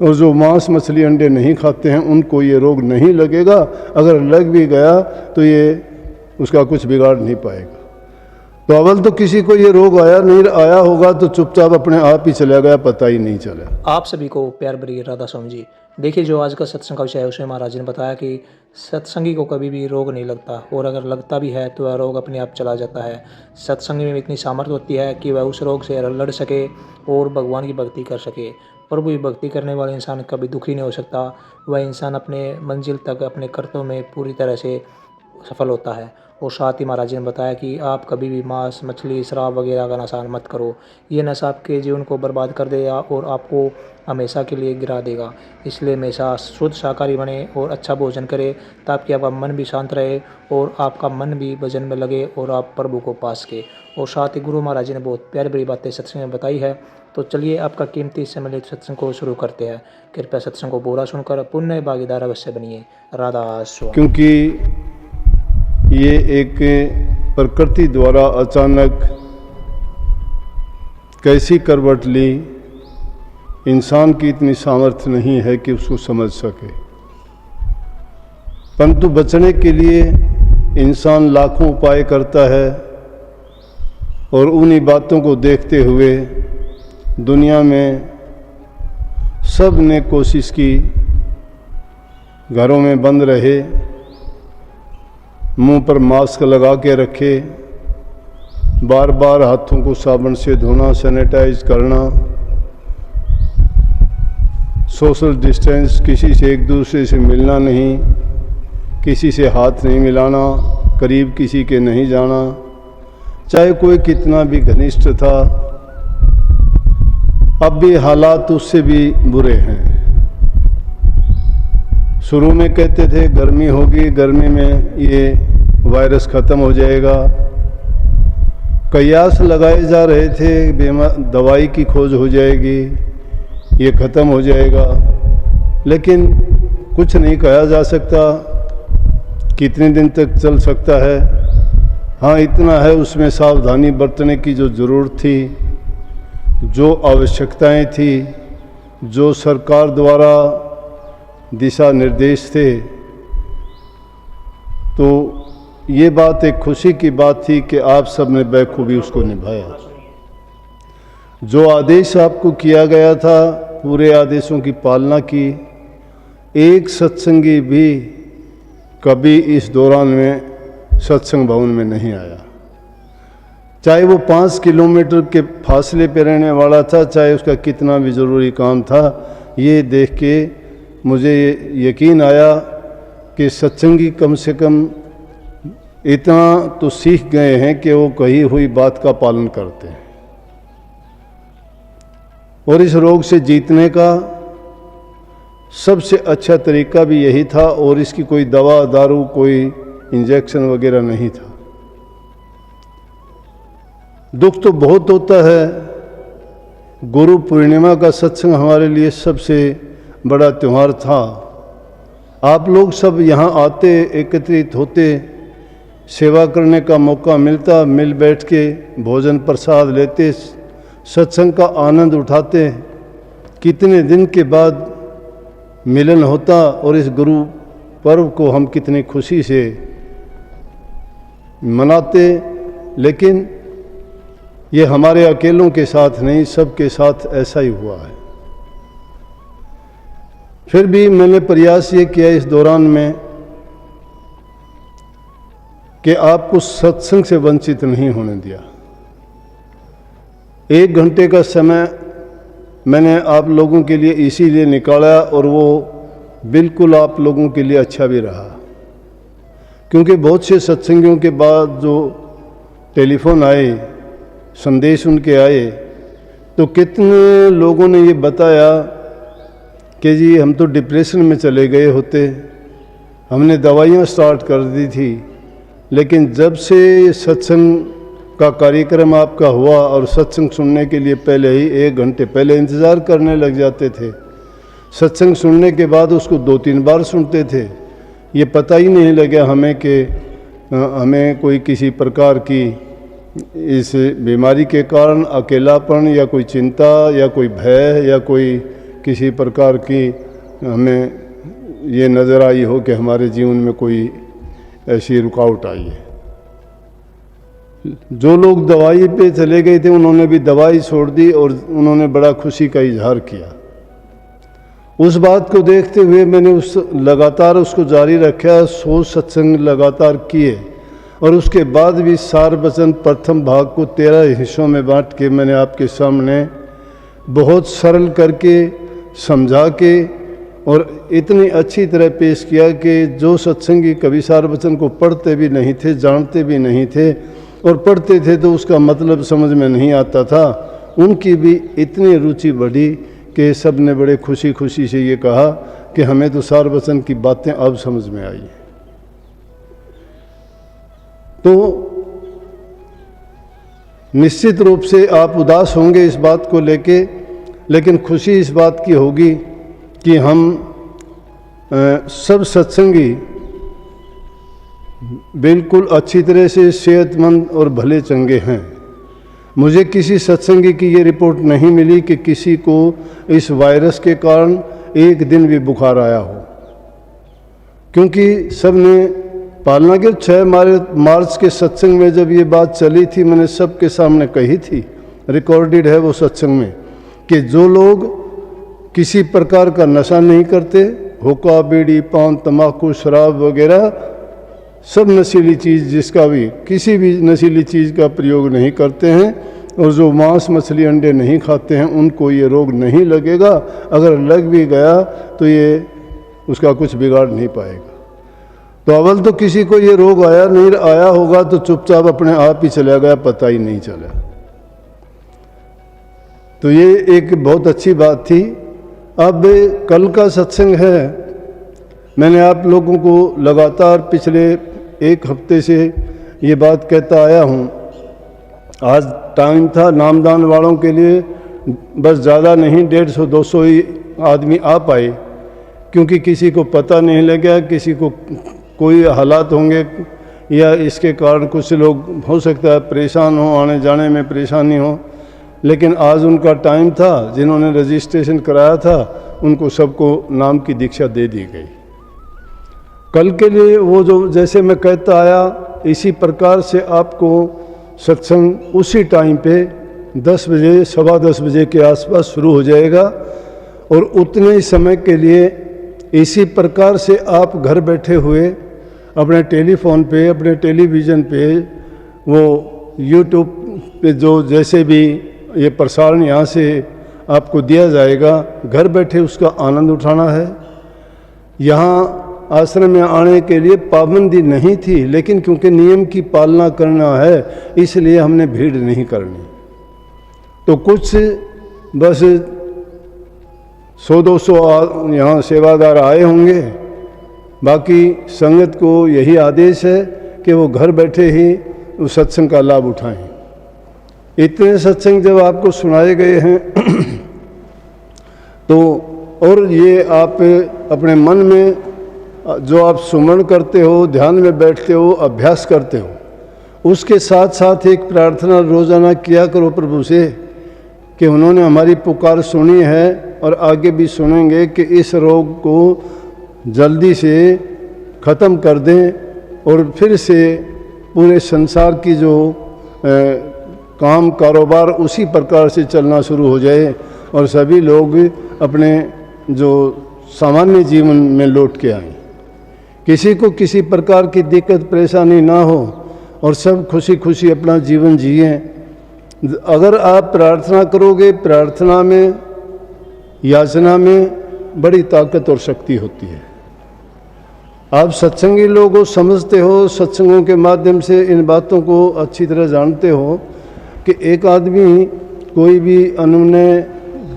और जो मांस मछली अंडे नहीं खाते हैं उनको ये रोग नहीं लगेगा। अगर लग भी गया तो ये उसका कुछ बिगाड़ नहीं पाएगा। तो अव्वल तो किसी को ये रोग आया होगा तो चुपचाप अपने आप ही चला गया, पता ही नहीं चला। आप सभी को प्यार भरी राधा स्वामी जी। देखिए, जो आज का सत्संग का विषय है उसमें महाराज ने बताया कि सत्संगी को कभी भी रोग नहीं लगता, और अगर लगता भी है तो वह रोग अपने आप चला जाता है। सत्संगी में इतनी सामर्थ्य होती है कि वह उस रोग से लड़ सके और भगवान की भक्ति कर सके। प्रभु की भक्ति करने वाले इंसान कभी दुखी नहीं हो सकता। वह इंसान अपने मंजिल तक अपने कर्तव्य में पूरी तरह से सफल होता है। और साथ ही महाराज ने बताया कि आप कभी भी मांस मछली शराब वगैरह का नशा मत करो। ये नशा आपके जीवन को बर्बाद कर देगा और आपको हमेशा के लिए गिरा देगा। इसलिए हमेशा शुद्ध शाकाहारी बने और अच्छा भोजन करें, ताकि आपका मन भी शांत रहे और आपका मन भी भजन में लगे और आप प्रभु को पा सके। और साथ ही गुरु महाराज ने बहुत प्यारी बड़ी बातें सत्संग में बताई है। तो चलिए आपका कीमती समय लेकर सत्संग को शुरू करते हैं। कृपया सत्संग को पूरा सुनकर पुण्य भागीदार अवश्य बनिए। राधा स्वामी। क्योंकि ये एक प्रकृति द्वारा अचानक कैसी करवट ली, इंसान की इतनी सामर्थ्य नहीं है कि उसको समझ सके। परंतु बचने के लिए इंसान लाखों उपाय करता है, और उन्हीं बातों को देखते हुए दुनिया में सब ने कोशिश की घरों में बंद रहे, मुंह पर मास्क लगा के रखे, बार बार हाथों को साबुन से धोना, सैनिटाइज करना, सोशल डिस्टेंस, किसी से एक दूसरे से मिलना नहीं, किसी से हाथ नहीं मिलाना, करीब किसी के नहीं जाना, चाहे कोई कितना भी घनिष्ठ था। अब भी हालात उससे भी बुरे हैं। शुरू में कहते थे गर्मी होगी, गर्मी में ये वायरस ख़त्म हो जाएगा। कयास लगाए जा रहे थे, दवाई की खोज हो जाएगी, ये ख़त्म हो जाएगा। लेकिन कुछ नहीं कहा जा सकता कितने दिन तक चल सकता है। हाँ, इतना है उसमें सावधानी बरतने की जो ज़रूरत थी, जो आवश्यकताएं थी, जो सरकार द्वारा दिशा निर्देश थे, तो ये बात एक खुशी की बात थी कि आप सब ने बखूबी उसको निभाया। जो आदेश आपको किया गया था, पूरे आदेशों की पालना की। एक सत्संगी भी कभी इस दौरान में सत्संग भवन में नहीं आया, चाहे वो 5 किलोमीटर के फासले पर रहने वाला था, चाहे उसका कितना भी ज़रूरी काम था। ये देख के मुझे यकीन आया कि सत्संगी कम से कम इतना तो सीख गए हैं कि वो कही हुई बात का पालन करते हैं। और इस रोग से जीतने का सबसे अच्छा तरीका भी यही था, और इसकी कोई दवा दारू, कोई इंजेक्शन वगैरह नहीं था। दुख तो बहुत होता है। गुरु पूर्णिमा का सत्संग हमारे लिए सबसे बड़ा त्यौहार था। आप लोग सब यहाँ आते, एकत्रित होते, सेवा करने का मौका मिलता, मिल बैठ के भोजन प्रसाद लेते, सत्संग का आनंद उठाते। कितने दिन के बाद मिलन होता, और इस गुरु पर्व को हम कितनी खुशी से मनाते। लेकिन ये हमारे अकेलों के साथ नहीं, सबके साथ ऐसा ही हुआ है। फिर भी मैंने प्रयास ये किया इस दौरान में कि आपको सत्संग से वंचित नहीं होने दिया। 1 घंटे का समय मैंने आप लोगों के लिए इसीलिए निकाला, और वो बिल्कुल आप लोगों के लिए अच्छा भी रहा। क्योंकि बहुत से सत्संगियों के बाद जो टेलीफोन आए, संदेश उनके आए, तो कितने लोगों ने ये बताया कि जी हम तो डिप्रेशन में चले गए होते, हमने दवाइयाँ स्टार्ट कर दी थी, लेकिन जब से सत्संग का कार्यक्रम आपका हुआ, और सत्संग सुनने के लिए पहले ही 1 घंटे पहले इंतज़ार करने लग जाते थे, सत्संग सुनने के बाद उसको 2-3 बार सुनते थे, ये पता ही नहीं लगा हमें कि हमें कोई किसी प्रकार की इस बीमारी के कारण अकेलापन, या कोई चिंता, या कोई भय, या कोई किसी प्रकार की हमें ये नज़र आई हो कि हमारे जीवन में कोई ऐसी रुकावट आई है। जो लोग दवाई पे चले गए थे उन्होंने भी दवाई छोड़ दी और उन्होंने बड़ा खुशी का इजहार किया। उस बात को देखते हुए मैंने लगातार उसको जारी रखा, 100 सत्संग लगातार किए और उसके बाद भी सार वचन प्रथम भाग को 13 हिस्सों में बांट के मैंने आपके सामने बहुत सरल करके समझा के और इतनी अच्छी तरह पेश किया कि जो सत्संगी कभी सार वचन को पढ़ते भी नहीं थे, जानते भी नहीं थे और पढ़ते थे तो उसका मतलब समझ में नहीं आता था, उनकी भी इतनी रुचि बढ़ी कि सब ने बड़े खुशी खुशी से ये कहा कि हमें तो सार वचन की बातें अब समझ में आई। तो निश्चित रूप से आप उदास होंगे इस बात को लेके, लेकिन खुशी इस बात की होगी कि हम सब सत्संगी बिल्कुल अच्छी तरह से सेहतमंद और भले चंगे हैं। मुझे किसी सत्संगी की ये रिपोर्ट नहीं मिली कि किसी को इस वायरस के कारण एक दिन भी बुखार आया हो, क्योंकि सब ने पालना के 6 मार्च के सत्संग में जब ये बात चली थी, मैंने सबके सामने कही थी, रिकॉर्डेड है वो सत्संग में, कि जो लोग किसी प्रकार का नशा नहीं करते, हुक्का, बीड़ी, पान, तम्बाकू, शराब वगैरह सब नशीली चीज़, जिसका भी किसी भी नशीली चीज़ का प्रयोग नहीं करते हैं और जो मांस, मछली, अंडे नहीं खाते हैं, उनको ये रोग नहीं लगेगा। अगर लग भी गया तो ये उसका कुछ बिगाड़ नहीं पाएगा। तो अव्वल तो किसी को ये रोग आया नहीं, आया होगा तो चुपचाप अपने आप ही चला गया, पता ही नहीं चला। तो ये एक बहुत अच्छी बात थी। अब कल का सत्संग है, मैंने आप लोगों को लगातार पिछले 1 हफ्ते से ये बात कहता आया हूँ। आज टाइम था नामदान वालों के लिए, बस ज़्यादा नहीं, 150-200 ही आदमी आ पाए, क्योंकि किसी को पता नहीं लगा, किसी को कोई हालात होंगे या इसके कारण कुछ लोग हो सकता है परेशान हो, आने जाने में परेशानी हो, लेकिन आज उनका टाइम था। जिन्होंने रजिस्ट्रेशन कराया था उनको सबको नाम की दीक्षा दे दी गई। कल के लिए वो जो जैसे मैं कहता आया, इसी प्रकार से आपको सत्संग उसी टाइम पे 10 बजे, 10:15 बजे के आसपास शुरू हो जाएगा और उतने ही समय के लिए इसी प्रकार से आप घर बैठे हुए अपने टेलीफोन पे, अपने टेलीविज़न पे, वो यूट्यूब पे जो जैसे भी ये प्रसारण यहाँ से आपको दिया जाएगा, घर बैठे उसका आनंद उठाना है। यहाँ आश्रम में आने के लिए पाबंदी नहीं थी, लेकिन क्योंकि नियम की पालना करना है इसलिए हमने भीड़ नहीं करनी। तो कुछ बस 100-200 यहाँ सेवादार आए होंगे, बाकी संगत को यही आदेश है कि वो घर बैठे ही उस सत्संग का लाभ उठाएं। इतने सत्संग जब आपको सुनाए गए हैं तो और ये आप अपने मन में जो आप सुमरण करते हो, ध्यान में बैठते हो, अभ्यास करते हो, उसके साथ साथ एक प्रार्थना रोज़ाना किया करो प्रभु से कि उन्होंने हमारी पुकार सुनी है और आगे भी सुनेंगे कि इस रोग को जल्दी से ख़त्म कर दें और फिर से पूरे संसार की जो काम कारोबार उसी प्रकार से चलना शुरू हो जाए और सभी लोग अपने जो सामान्य जीवन में लौट के आएं। किसी को किसी प्रकार की दिक्कत परेशानी ना हो और सब खुशी खुशी अपना जीवन जिएं। अगर आप प्रार्थना करोगे, प्रार्थना में, याचना में बड़ी ताकत और शक्ति होती है। आप सत्संगी लोगों समझते हो, सत्संगों के माध्यम से इन बातों को अच्छी तरह जानते हो कि एक आदमी कोई भी अनुनय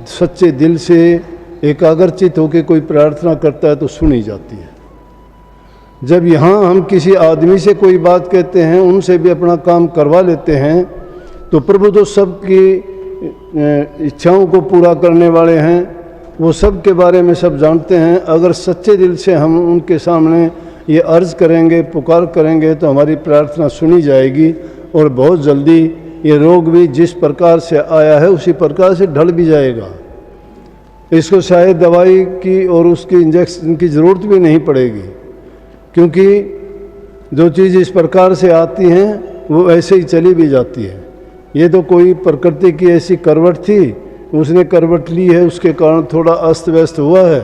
सच्चे दिल से एकाग्रचित होकर कोई प्रार्थना करता है तो सुनी जाती है। जब यहाँ हम किसी आदमी से कोई बात कहते हैं, उनसे भी अपना काम करवा लेते हैं, तो प्रभु तो सबकी इच्छाओं को पूरा करने वाले हैं, वो सब के बारे में सब जानते हैं। अगर सच्चे दिल से हम उनके सामने ये अर्ज करेंगे, पुकार करेंगे, तो हमारी प्रार्थना सुनी जाएगी और बहुत जल्दी ये रोग भी जिस प्रकार से आया है उसी प्रकार से ढल भी जाएगा। इसको शायद दवाई की और उसकी इंजेक्शन की ज़रूरत भी नहीं पड़ेगी, क्योंकि जो चीज़ इस प्रकार से आती हैं वो ऐसे ही चली भी जाती है। ये तो कोई प्रकृति की ऐसी करवट थी, उसने करवट ली है, उसके कारण थोड़ा अस्त व्यस्त हुआ है,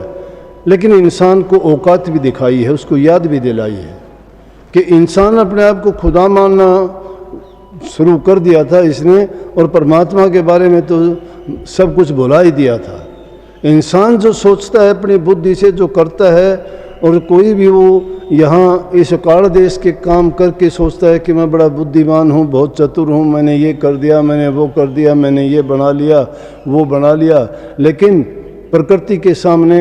लेकिन इंसान को औकात भी दिखाई है, उसको याद भी दिलाई है कि इंसान अपने आप को खुदा मानना शुरू कर दिया था इसने, और परमात्मा के बारे में तो सब कुछ भुला ही दिया था। इंसान जो सोचता है अपनी बुद्धि से, जो करता है, और कोई भी वो यहाँ इस काल देश के काम करके सोचता है कि मैं बड़ा बुद्धिमान हूँ, बहुत चतुर हूँ, मैंने ये कर दिया, मैंने वो कर दिया, मैंने ये बना लिया, वो बना लिया, लेकिन प्रकृति के सामने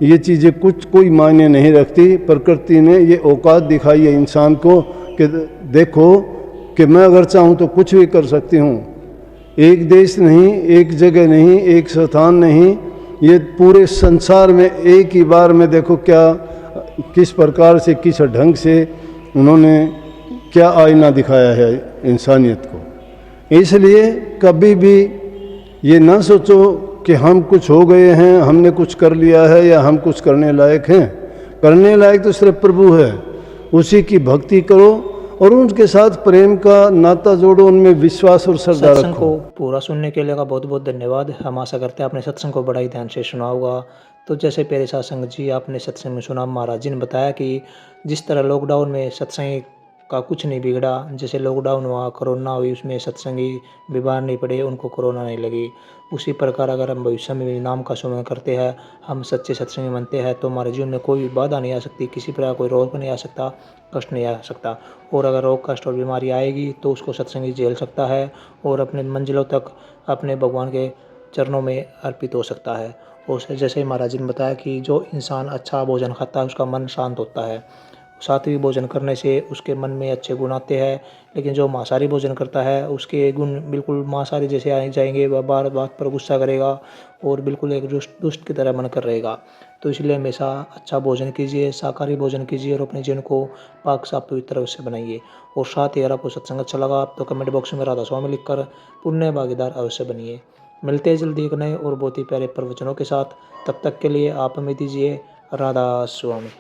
ये चीज़ें कुछ कोई मायने नहीं रखती। प्रकृति ने ये औकात दिखाई है इंसान को कि देखो कि मैं अगर चाहूँ तो कुछ भी कर सकती हूँ। एक देश नहीं, एक जगह नहीं, एक स्थान नहीं, ये पूरे संसार में एक ही बार में देखो क्या, किस प्रकार से, किस ढंग से उन्होंने क्या आईना दिखाया है इंसानियत को। इसलिए कभी भी ये ना सोचो कि हम कुछ हो गए हैं, हमने कुछ कर लिया है, या हम कुछ करने लायक हैं। करने लायक तो सिर्फ प्रभु है, उसी की भक्ति करो और उनके साथ प्रेम का नाता जोड़ो, उनमें विश्वास और श्रद्धा सत्संग रखो। को पूरा सुनने के लिए का बहुत बहुत धन्यवाद। हम आशा करते हैं आपने सत्संग को बड़ा ही ध्यान से सुना होगा। तो जैसे प्यारे सत्संग जी, आपने सत्संग में सुना, महाराज जी ने बताया कि जिस तरह लॉकडाउन में सत्संग का कुछ नहीं बिगड़ा, जैसे लॉकडाउन हुआ, कोरोना हुई, उसमें सत्संगी बीमार नहीं पड़े, उनको कोरोना नहीं लगी, उसी प्रकार अगर हम भविष्य में भी नाम का सुमरण करते हैं, हम सच्चे सत्संगी बनते हैं, तो हमारे जीवन में कोई भी बाधा नहीं आ सकती, किसी प्रकार कोई रोग नहीं आ सकता, कष्ट नहीं आ सकता। और अगर रोग, कष्ट और बीमारी आएगी तो उसको सत्संगी झेल सकता है और अपने मंजिलों तक अपने भगवान के चरणों में अर्पित हो सकता है। और जैसे महाराज जी ने बताया कि जो इंसान अच्छा भोजन खाता है उसका मन शांत होता है, सात्विक भोजन करने से उसके मन में अच्छे गुण आते हैं, लेकिन जो मांसाहारी भोजन करता है उसके गुण बिल्कुल मांसाहारी जैसे आ जाएंगे, वह बार बात पर गुस्सा करेगा और बिल्कुल एक दुष्ट की तरह बनकर रहेगा। तो इसलिए हमेशा अच्छा भोजन कीजिए, शाकाहारी भोजन कीजिए और अपने जीवन को पाक साफ पवित्र से बनाइए। और साथ ही अगर आपको सत्संग अच्छा लगा तो कमेंट बॉक्स में राधा स्वामी लिखकर पुण्य भागीदार अवश्य बनिए। मिलते हैं जल्दी एक नए और बहुत ही प्यारे प्रवचनों के साथ। तब तक के लिए आप हमें दीजिए राधा स्वामी।